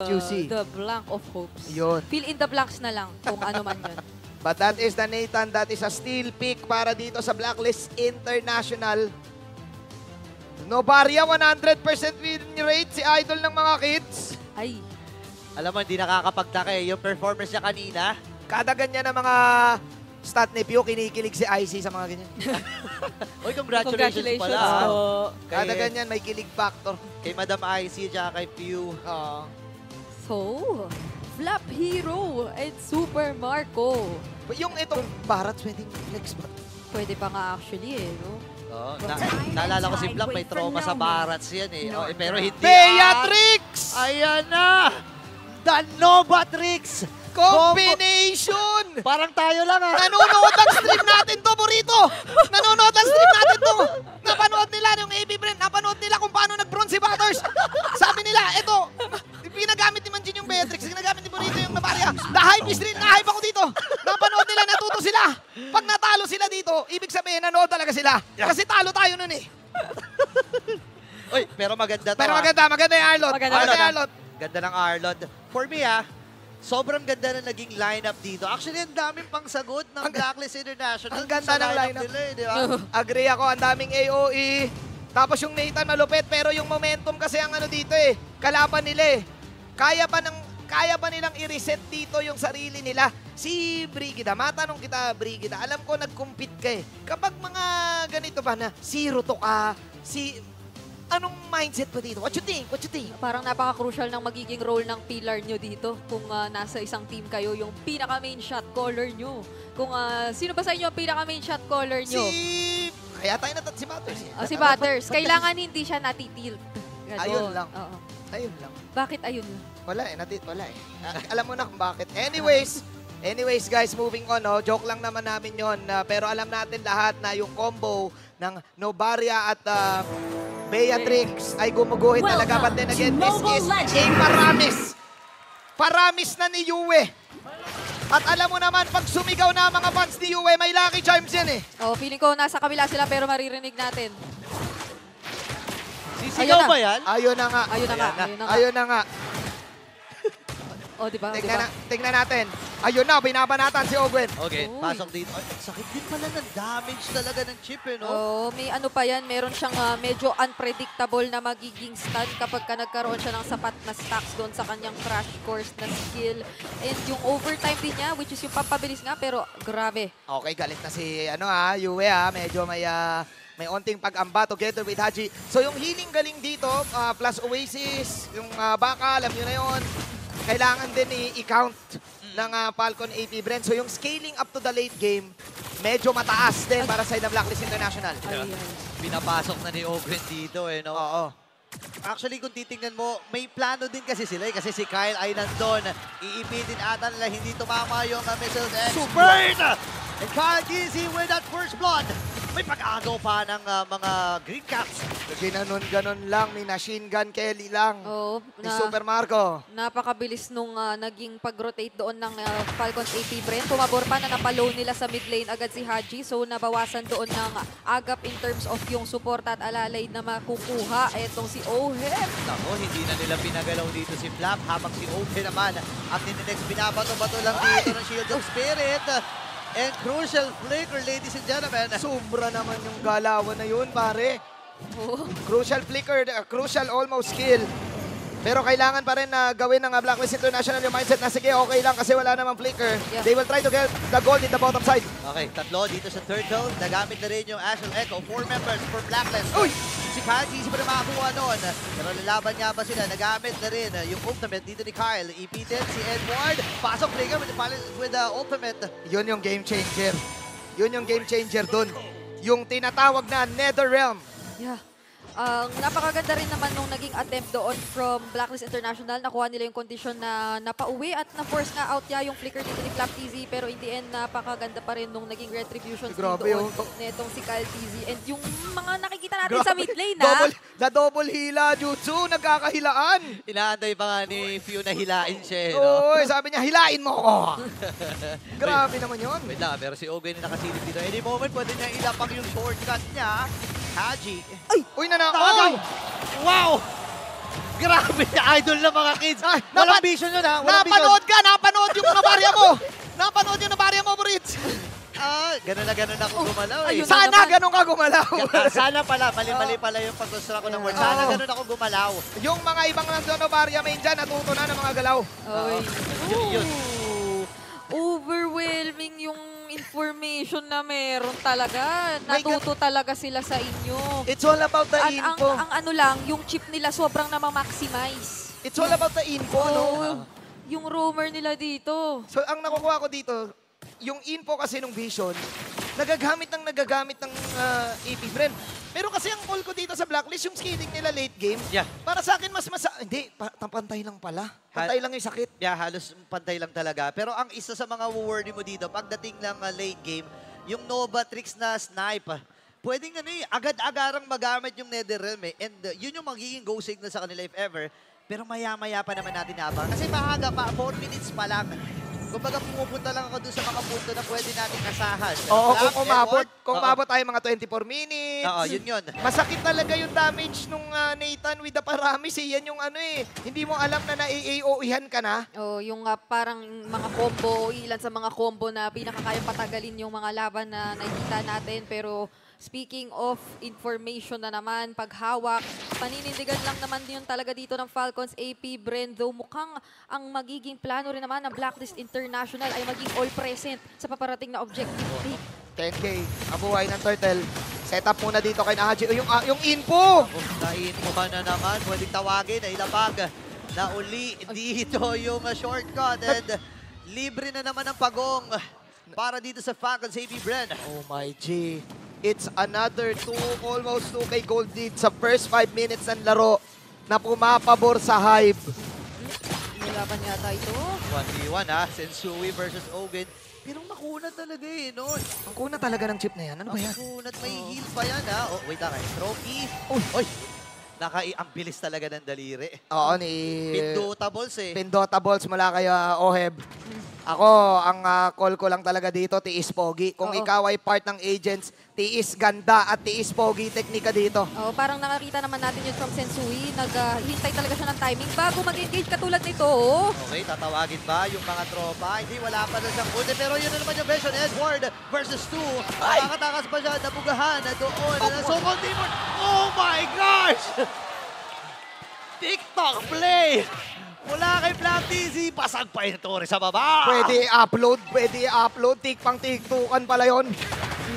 QC. The blank of hopes. Yun. Fill in the blanks na lang kung ano man yun. But that is the Nathan. That is a steal pick para dito sa Blacklist International. Novaria, 100% win rate. Si idol ng mga kids. Ay. Alam mo, hindi nakakapagtaka eh. Yung performance niya kanina. Kada ganyan ng mga stat ni Pio, kinikilig si IC sa mga ganyan. Uy, congratulations pala. po. Kada ganyan, may kilig factor. Kay Madam IC, tsaka kay Pew. Oo. So, Flap Hero and Super Marco. Yung itong Barat, pwedeng flex ba? Pwede pa nga actually eh, no? Oh, naalala ko si Black, may trauma sa Barats yan eh. Oh, pero hindi. Beatrix! Ayan na! The Novatrix! Combination! Parang tayo lang ah. Nanonood ang stream natin to, Burrito! Nanonood ang stream natin to! Napanood nila yung AB Brand, napanood nila kung paano nag-bronze si Batters. Sabi nila, eto, pinagamit ni Manjin yung Beatrix, ginagamit ni Burrito yung Novaria. Na-hype is real, na-hype ako dito. Napanood nila, natuto sila. Pag natalo sila dito, ibig sabihin, nanood talaga sila. Kasi talo tayo nun eh. Uy, pero maganda to. Pero maganda yung Arlot. Maganda yung Arlot. Ganda ng Arlod. For me sobrang ganda na naging lineup dito. Actually, ang daming pangsagot ng Blacklist International. Ang ganda ng lineup nila eh, di ba? Agree ako, ang daming AOE. Tapos yung Nathan malupit, pero yung momentum kasi ang ano dito eh, kalaban nila eh. Kaya pa nilang i-reset dito yung sarili nila. Si Brigida, matanong kita Brigida, alam ko nag-compete ka eh. Kapag mga ganito ba na, zero to ka, anong mindset pa dito? What you think? What you think? Parang napaka-crucial ng magiging role ng pillar nyo dito kung nasa isang team kayo, yung pinaka-main shot caller nyo. Kung sino ba sa inyo ang pinaka-main shot caller nyo? Kaya tayo si Butters. Si Butters. Kailangan hindi siya natitilt. Ganon. Ayun lang. Oo. Ayun lang. Bakit ayun? Wala eh, wala eh. Alam mo na kung bakit. Anyways guys, moving on. Oh. Joke lang naman namin yon. Pero alam natin lahat na yung combo ng Novaria at Beatrix ay gumuguhit talaga. But then again, this is a paramis na ni Yue. At alam mo naman, pag sumigaw na mga fans ni Yue, may lucky charms yan eh. Oh, feeling ko nasa kabila sila pero maririnig natin. Sisigaw ba yan? Ayun na nga. Ayun na nga. Oh, di ba? Tingnan natin. Ayun na, binabanatan si Ogwen. Okay, Uy. pasok dito. Ay, sakit din pala ng damage talaga ng chip eh, no? Oh, may ano pa yan, meron siyang medyo unpredictable na magiging stun kapag ka nagkaroon siya ng sapat na stacks doon sa kanyang crash course na skill. And yung overtime din niya, which is yung pampabilis nga, pero grabe. Okay, galit na si Yue medyo may onting pag-amba together with Haji. So yung healing galing dito, plus Oasis, yung baka, alam nyo na yun. Kailangan din i-count ng Falcon AP Brand. So yung scaling up to the late game, medyo mataas din para sa Blacklist International. Pinapasok na ni Ogren dito eh, no? Oo. Actually, kung titingnan mo, may plano din kasi sila eh. Kasi si Kyle ay nandun. Iipitin ata nila, hindi tumama yung missiles. Super! And Kyle Gizzy with that first blood. May pag-agaw pa ng mga Green Caps. Ginanon-ganon lang ni Machine Gun Kelly lang. Oh, ni Super Marco. Napakabilis nung naging pag-rotate doon ng Falcon AP Brand. Pumabor pa na napalow nila sa mid lane agad si Haji. So nabawasan doon ng agap in terms of yung support at alalay na makukuha. Etong si Oheb. Nako, hindi na nila pinagalaw dito si Flap. Habang si Oheb naman at ninext binabato-bato lang dito ng Shield of Spirit. And crucial flicker, ladies and gentlemen. Sobra naman yung galawan na yun, pare. Oh. Crucial flicker, crucial almost kill. Pero kailangan pa rin na gawin ng Blacklist International yung mindset na sige, okay lang kasi wala namang flicker. Yeah. They will try to get the gold in the bottom side. Okay, tatlo dito sa third zone. Nagamit na rin yung Astral Echo. 4 members for Blacklist. Uy! Si Kyle, easy pa na makakuha noon. Pero lalaban nga ba sila? Nagamit na rin yung ultimate dito ni Kyle. Ipitin si Edward. Pasok flicker with the ultimate. Yun yung game changer. Yun yung game changer dun. Yung tinatawag na Netherrealm. Yeah. Napakaganda rin naman nung naging attempt doon from Blacklist International. Nakuha nila yung condition na napauwi at na-force nga out niya yung flicker dito ni Flap TZ. Pero in the end, napakaganda pa rin nung naging retribution Grabe doon yung netong si Kyle TZ. And yung mga nakikita natin Grabe. sa mid lane, ha? Double hila, Jutsu, nagkakahilaan. Inaantay pa nga ni Few na hilain siya. No? Oy, sabi niya, hilain mo ko. Grabe naman yun. Wait lang, pero si Ogwen na nakasilip dito. Any moment, pwede niya ilapag yung shortcut niya. Haji. Ay! Uy, Tagaw! Wow! Grabe, idol na mga kids. Ay, Walang vision yun ha. Walang vision. Napanood ka! Napanood yung nabarya mo! Napanood yung nabarya mo, Brits! Ganun na ganun ako gumalaw eh. ayun. Sana ganun ka gumalaw! Sana pala, mali-mali pala yung pag-construct ko ng word. Sana ganun ako gumalaw. Yung mga ibang nandun nabarya main dyan, natuto na ng mga galaw. Oy. Yun. Overwhelming yung information na meron talaga. My God. Natuto talaga sila sa inyo. It's all about the At info. ang ano lang, yung chip nila sobrang na-maximize. It's all about the info, no? Yung roamer nila dito. So, ang nakukuha ko dito, yung info kasi ng Vision, nagagamit ng AP Friend. Pero kasi ang call ko dito sa Blacklist, yung scaling nila late game, Yeah. para sa akin hindi, pantay lang pala. Pantay lang yung sakit. Yeah, halos pantay lang talaga. Pero ang isa sa mga worry mo dito, pagdating ng late game, yung Nova Tricks na snipe, pwedeng agad-agarang magamit yung Netherrealm eh. And yun yung magiging go signal sa kanila if ever. Pero maya-maya pa naman natin nabang. Kasi maaga pa, 4 minutes pa lang. Kumbaga pumupunta lang ako dun sa mga punto na pwede natin asahan. Oo, Flap, kung Edward, umabot tayo mga 24 minutes. Oo, yun. Masakit talaga yung damage nung Nathan with the Paramis eh. Yan yung hindi mo alam na na-AOE-han ka na. Oh, yung parang mga combo, ilan sa mga combo na pinakakayang patagalin yung mga laban na nakikita natin. Pero speaking of information na naman, paghawak, paninindigan lang naman yun talaga dito ng Falcons AP Bren. Though mukhang ang magiging plano rin naman ng Blacklist International ay maging all-present sa paparating na objective. 10K, ang buhay ng Turtle. Set up muna dito kay Nahaji. Yung info! Na-info ka na naman, pwedeng tawagin, ay lapag na uli dito yung shortcut. And libre na naman ang pagong para dito sa Falcons AP Bren. Oh my G. It's another almost 2K gold lead sa first 5 minutes ng laro na pumapabor sa Hive. Nilaban yata ito. 1v1 ha, Sensui versus Ogen. Pero makunat talaga eh, no? Ang kuna talaga ng chip na yan. Ano ba yan? Makunat, may heal pa yan ha. Oh, wait lang, trophy. Oy! Ang bilis talaga ng daliri. Oo, ni... Pindotables eh. Pindotables mula kay Oheb. Ako, ang call ko lang talaga dito, tiis pogi. Kung Oo. ikaw ay part ng agents, tiis ganda at tiis pogi teknika dito. Oh, parang nakakita naman natin yun from Sensui. Naghintay talaga siya ng timing bago mag-engage katulad nito. Oh. Okay, tatawagin ba yung mga tropa? Hindi, wala pa na siyang buti. Pero yun na naman yung version. Edward versus 2. Nakakatakas pa siya, nabugahan na doon. So, Timur. Oh my gosh! TikTok play! Mula kay Black TZ, pasag pa yung Torre sa baba. Pwede i-upload. Tiktukan pala yon.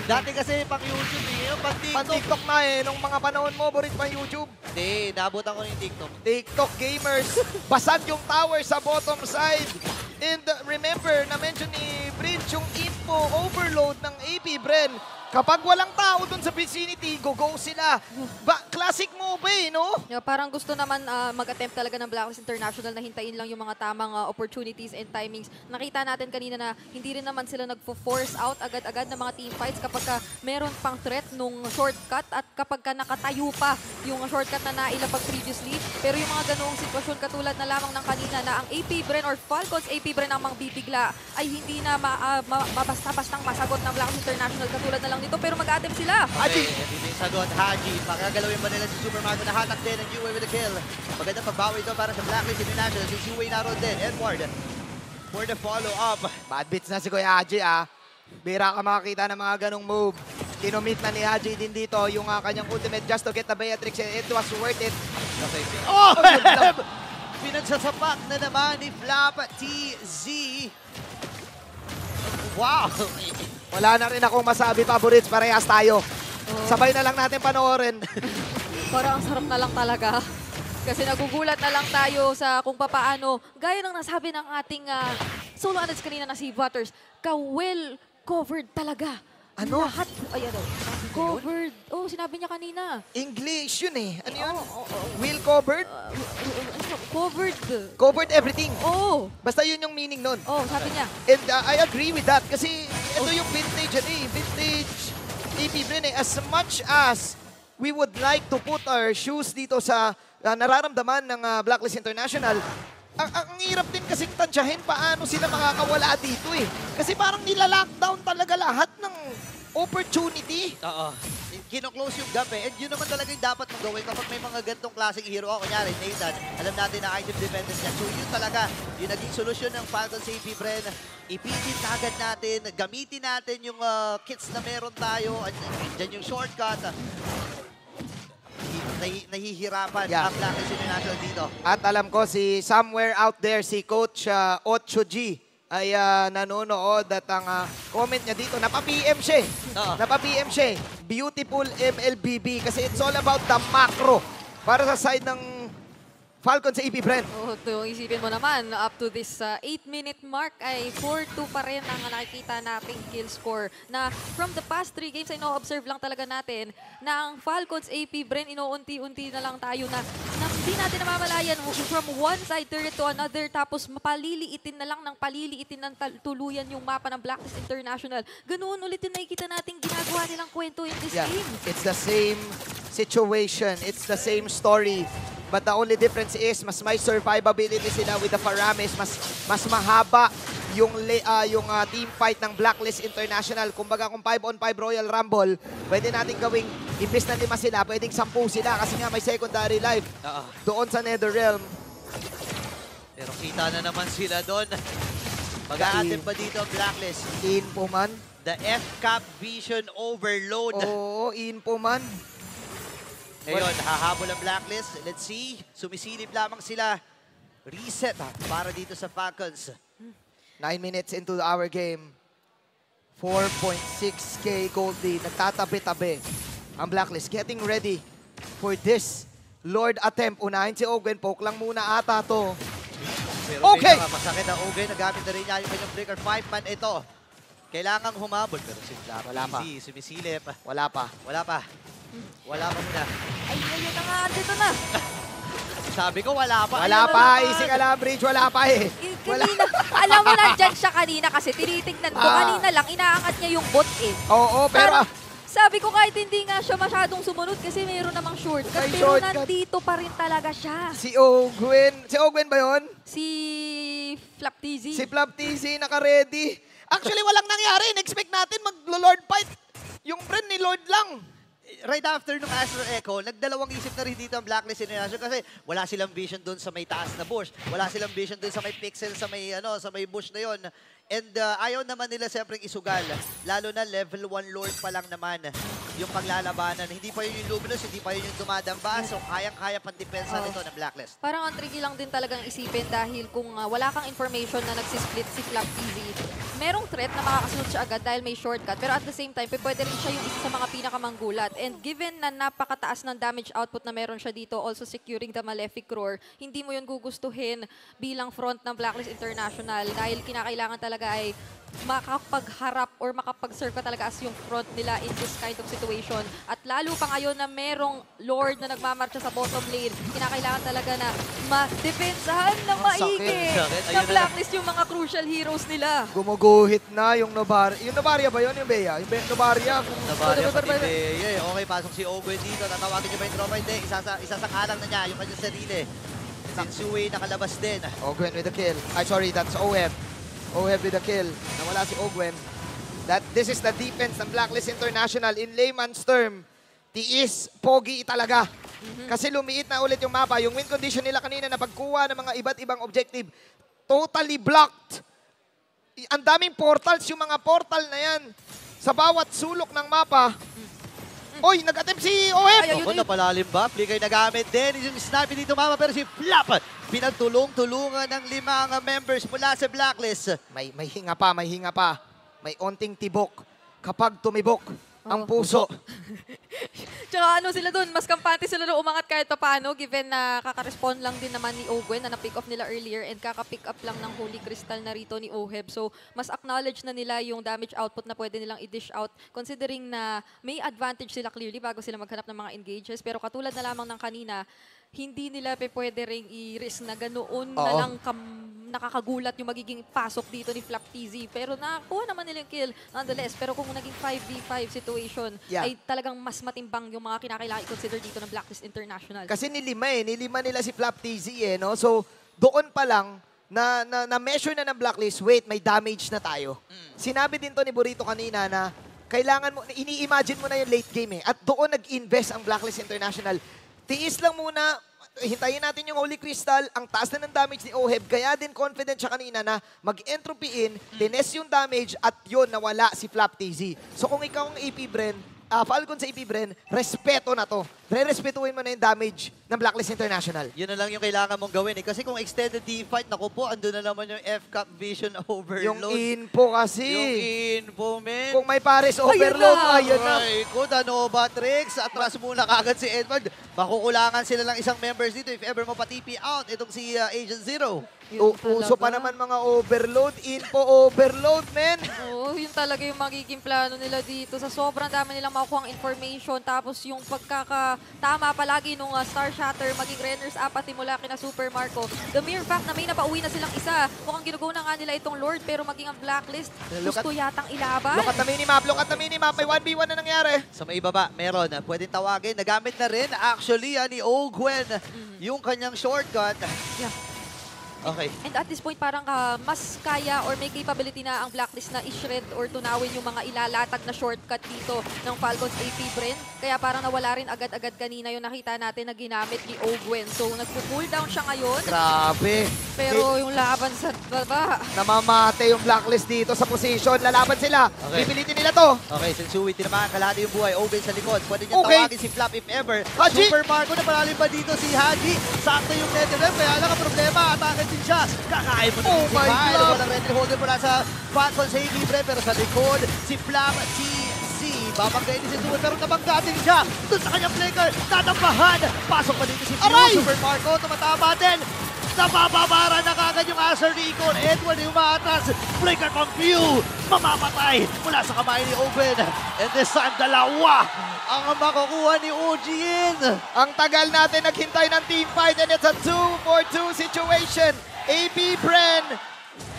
Dati kasi pang YouTube eh. Pang TikTok. Pan-TikTok na eh. Nung mga panahon mo, Borit, pang YouTube. Hindi, naabutan ko yung TikTok. TikTok gamers. Basag yung tower sa bottom side. And remember, na-mention ni Bridge yung info overload ng AP Bren. Kapag walang tao dun sa vicinity, go sila. Classic move eh, no? Yeah, parang gusto naman mag-attempt talaga ng Blacklist International na hintayin lang yung mga tamang opportunities and timings. Nakita natin kanina na hindi rin naman sila nagfo-force out agad-agad ng mga teamfights kapag meron pang threat nung shortcut at kapag nakatayo pa yung shortcut na nailapag previously. Pero yung mga ganoong sitwasyon katulad na lamang ng kanina na ang AP Bren or Falcons AP Bren ang magbibigla ay hindi na mabasta-bastang masagot ng Blacklist International katulad na lang nito pero mag-attempt sila. Okay, dito yung sagot. Haji, pakagalawin ba nila si Super Mago na hatak din ang UA with a kill. Magandang pagbawi ito para sa Blacklist International. Si UA naroon din. Edward for the follow-up. Bad beats na si Kuya Haji Bira ka makakita ng mga ganong move. Kinomit na ni Haji din dito yung kanyang ultimate just to get the Beatrix and it was worth it. Okay. Oh! Pinagsasapak na naman ni Flap TZ. Wow! Wala na rin akong masabi, favorites. Parehas tayo. Sabay na lang natin panoorin. Parang ang sarap na lang talaga. Kasi nagugulat na lang tayo sa kung papaano, gaya ng nasabi ng ating solo analyst kanina na si Butters, ka-well covered talaga. Ano? Lahat, ayan o, covered. Oh, sinabi niya kanina. English yun eh. Ano yun? Oh. Will covered? Covered. Covered everything. Oh. Basta yun yung meaning nun. Oh, sabi niya. And I agree with that kasi ito yung vintage vintage AP Bren as much as we would like to put our shoes dito sa nararamdaman ng Blacklist International, ang hirap din kasing tansyahin paano sila makakawala dito eh. Kasi parang nila-lockdown talaga lahat ng opportunity. Oo. kino-close yung gap eh. And yun naman talaga yung dapat mong gawin kapag may mga gantong klaseng hero. Ako, kunyari, Nathan, alam natin na item dependence yan. So yun talaga, yung naging solusyon ng Falcons AP, Bren. Ipitin kagad natin, gamitin natin yung kits na meron tayo. Diyan yung shortcut. Nahihirapan ang Blacklist International dito. At alam ko, si somewhere out there, si Coach Ocho G ay nanonood at ang comment niya dito, napa-PM siya eh. Napa-PM siya eh. Beautiful MLBB kasi it's all about the macro para sa side ng Falcons sa EP, Brent. Isipin mo naman, up to this 8-minute mark ay 4-2 pa rin ang nakikita nating kill score. Na from the past 3 games ay no-observe lang talaga natin na ang Falcons AP, Brent, inuunti-unti na lang tayo na hindi natin namamalayan from one side turret to another tapos paliliitin na lang ng paliliitin ng tuluyan yung mapa ng Blacklist International. Ganoon ulit yung nakikita nating ginagawa nilang kwento in this game. It's the same situation. It's the same story. But the only difference is mas may survivability sila with the Faramis. Mas mahaba yung team fight ng Blacklist International. Kumbaga kung 5-on-5 Royal Rumble, pwede natin gawing imbis na 5 sila, pwedeng 10 sila kasi nga may secondary life doon sa Netherrealm. Pero kita na naman sila doon. Mag-a-attempt pa dito ang Blacklist. Info man. The F-Cap Vision Overload. Oo, info man. Ngayon, hahabol ang Blacklist. Let's see. Sumisilip lamang sila. Reset para dito sa Falcons. 9 minutes into our game. 4.6k gold lead. Nagtatabi-tabi ang Blacklist. Getting ready for this Lord attempt. Unahin si Ogwen. Poke lang muna ata to. Pero okay! Masakit na Ogwen. Nagamit na rin niya yung kanyang breaker. 5-man ito. Kailangang humabol. Pero si Blacklist sumisilip. Wala pa. Wala pa. Wala pa muna. Ay, ayun na nga. Dito na. Sabi ko wala pa. Wala pa. Easy ka lang, Bridge. Wala pa eh. Kanina, alam mo nandyan siya kanina kasi tinitignan ko. Kanina lang, inaangat niya yung bot eh. Oo, pero... Sabi ko kahit hindi nga siya masyadong sumunod kasi mayroon namang shortcut. May pero shortcut. nandito pa rin talaga siya. Si Ogwen. Si Ogwen ba yun? Si Flap TZ. Si Flap TZ naka-ready. Actually, walang nangyari. In-expect natin mag-Lord fight. Yung friend ni Lord lang. Right after nung Astro Echo, nagdalawang isip na rin dito ang Blacklist International kasi wala silang vision doon sa may taas na bush. Wala silang vision doon sa may pixel, sa may bush na yon. And ayaw naman nila siyempre isugal. Lalo na level 1 Lord pa lang naman yung paglalabanan. Hindi pa yun yung Luminous, hindi pa yun yung dumadamba. So kayang-kaya pang depensa nito ng Blacklist. Parang ang tricky lang din talagang isipin dahil kung wala kang information na nagsisplit si Flap TV, merong threat na makakasunod siya agad dahil may shortcut. Pero at the same time, pwede rin siya yung isa sa mga pinakamanggulat. And given na napakataas ng damage output na meron siya dito, also securing the Malefic Roar, hindi mo yun gugustuhin bilang front ng Blacklist International dahil kinakailangan talaga ay makapagharap or makapag-serve ka talaga as yung front nila in this kind of situation. At lalo pa ngayon na merong Lord na nagmamarcha sa bottom lane, kinakailangan talaga na ma-depensahan ng maigi na Blacklist yung mga crucial heroes nila. Gumuguhit na yung Novaria. Yung Novaria ba yun? Yung Bea? Yung Novaria? Novaria pati Bea. Okay, pasok si Ogwen dito. Tatawagin niya ba yung tropa? Hindi. Isasakalang na niya yung kanyang sarili. Sensui nakalabas din. Ogwen with the kill. Ay, sorry, that's OF. OF with the kill. Nawala si Ogwen. This is the defense ng Blacklist International. In layman's term, tiis, pogi talaga. Kasi lumiit na ulit yung mapa. Yung win condition nila kanina na pagkuha ng mga iba't ibang objective, totally blocked. Ang daming portals, yung mga portal na yan. Sa bawat sulok ng mapa. Oy, nag-attempt si OF! Ako, napalalim ba? Flicker nagamit din. Yung sniper dito mama, pero si Flap pinagtulong-tulungan ng 5 members mula sa Blacklist. May hinga pa, may hinga pa. May onting tibok kapag tumibok ang puso. Tsaka ano sila dun, mas kampante sila doon umangat kahit pa paano given na kaka-respond lang din naman ni Ogwen na na-pick off nila earlier and kaka-pick up lang ng Holy Crystal na rito ni Oheb. So, mas acknowledge na nila yung damage output na pwede nilang i-dish out considering na may advantage sila clearly bago sila maghanap ng mga engages. Pero katulad na lamang ng kanina, hindi nila pwede ring i-risk na ganoon na lang nakakagulat yung magiging pasok dito ni Flap TZ. Pero nakakuha naman nila yung kill nonetheless. Pero kung naging 5v5 situation, ay talagang mas matimbang yung mga kinakailangan i-consider dito ng Blacklist International. Kasi nilima nila si Flap TZ eh, no? So, doon pa lang, na measure na ng Blacklist, wait, may damage na tayo. Sinabi din to ni Burrito kanina na kailangan mo, ini-imagine mo na yung late game eh. At doon nag-invest ang Blacklist International. Tiis lang muna, hintayin natin yung Holy Crystal, ang taas na ng damage ni Oheb, kaya din confident siya kanina na mag-entropy in, tines yung damage, at yun, nawala si Flap TZ. So kung ikaw ang AP Bren, Falcon sa AP Bren, respeto na to. Re-respetuhin mo na yung damage ng Blacklist International. Yun na lang yung kailangan mong gawin eh. Kasi kung extended teamfight, naku po, andun na naman yung FCAP Vision Overload. Yung info kasi. Yung info, man. Kung may pares overload, ayun na. Ay, good, Nova Tricks. Atras muna kagad si Edward. Makukulangan sila lang isang members dito if ever mo pa-TP out. Itong si Agent Zero. Uso pa naman mga overload, info overload, men. Oo, yun talaga yung magiging plano nila dito. Sa sobrang dami nilang makukuha information. Tapos yung pagkakatama palagi nung Star Shatter, maging runners up pati mula kina Super Marco. The mere fact na may napauwi na silang isa. Mukhang ginugo na nga nila itong Lord, pero maging ang Blacklist, gusto yatang ilaban. Look at the minimap, may 1v1 na nangyari. Sa may baba, meron. Pwedeng tawagin. Nagamit na rin actually ni Ogwen yung kanyang shortcut. Yeah. Okay. And at this point, parang mas kaya or may capability na ang Blacklist na i-shred or tunawin yung mga ilalatag na shortcut dito ng Falcons AP Bren. Kaya parang nawala rin agad-agad kanina yung nakita natin na ginamit ni Ogwen. So, nagpo-cooldown siya ngayon. Grabe. Pero yung laban sa baba. Namamate yung Blacklist dito sa position. Lalaban sila. Okay. Pipilitin nila to. Okay, Sensui, tinamaan kalahati yung buhay. Ogwen sa likod. Pwede niya tawagin si Flap if ever. Haji! Super Marco na palalim pa dito si Haji. Sakto yung Netherlands. Kaya lang ang problema. Atake din siya. Kakain mo na Oh si my Kyle. God! Walang ready holder mula sa Falcon sa libre. Pero sa likod, si Flap TZ. Babanggayin ni Sensui. Pero nabangga din siya. Doon sa kanyang flicker. Tatampahan. Pasok pa dito si Aray! Super Marco. Tumatama din. Nabababara na kagad yung Acer Recon. Edward yung umaatras. Flicker from Pew. Mamamatay mula sa kamay ni Open. And this time, dalawa ang makukuha ni OGN. Ang tagal natin naghintay ng team fight and it's a 2-for-2 situation. AP Bren,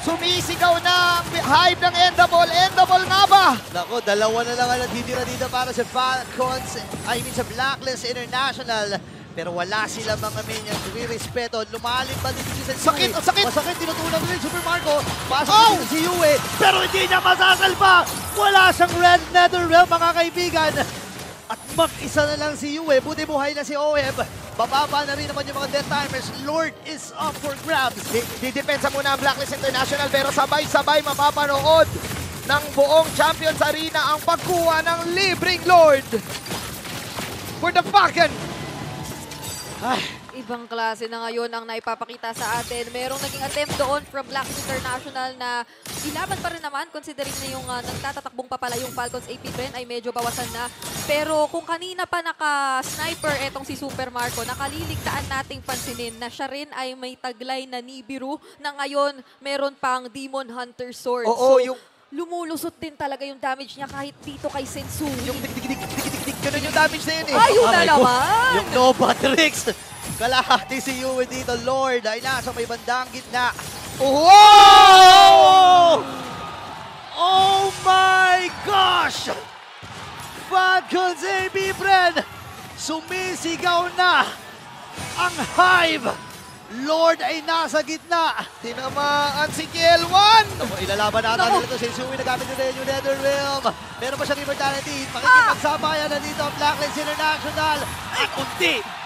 sumisigaw na ang hype ng Endable. Endable nga ba? Naku, dalawa na lang ang natitira dito para sa Falcons. Sa Blacklist International. Pero wala sila mga minions. Re-respeto. Lumalim pa dito si Sensui. Sakit, sakit! Masakit, tinutulak rin Super Marco. Pasok dito si Yue. Pero hindi niya masasalba. Wala siyang Red Netherrealm, mga kaibigan. At mag-isa na lang si Yue. Buti buhay na si Oheb. Bababa na rin naman yung mga death timers. Lord is up for grabs. Didepensa muna ang Blacklist International pero sabay-sabay mapapanood ng buong Champions Arena ang pagkuha ng libreng Lord for the Falcon. Ibang klase na ngayon ang naipapakita sa atin. Merong naging attempt doon from Blacklist International na ilaban pa rin naman considering na yung nagtatatakbong pa pala yung Falcons AP Bren ay medyo bawasan na. Pero kung kanina pa naka-sniper etong si Super Marco, nakaliligtaan nating pansinin na siya rin ay may taglay na Nibiru na ngayon meron pang Demon Hunter Sword. Oo, So, yung lumulusot din talaga yung damage niya kahit dito kay Sensui. yung dig-dig-dig-dig-dig-dig, ganun yung damage na yun eh. Ayun na Aray ko. naman! Yung Nova Tricks. Kalahati si Yue dito. Lord ay nasa may bandang gitna. Wow! Oh my gosh! Falcons AB Bren, sumisigaw na ang Hive. Lord ay nasa gitna. Tinamaan si KL1! Naku, ilalaban natin dito. Sensui nagamit na rin yung Netherrealm. Meron pa siyang immortality. Makikipagsabayan na dito ang Blacklist International. Ay,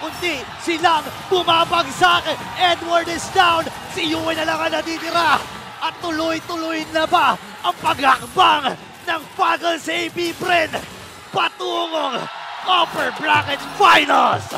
unti silang bumabagsak. Edward is down. Si Yue na lang ang natitira. At tuloy-tuloy na ba ang paghakbang ng Falcons AP Bren patungong Upper Bracket Finals?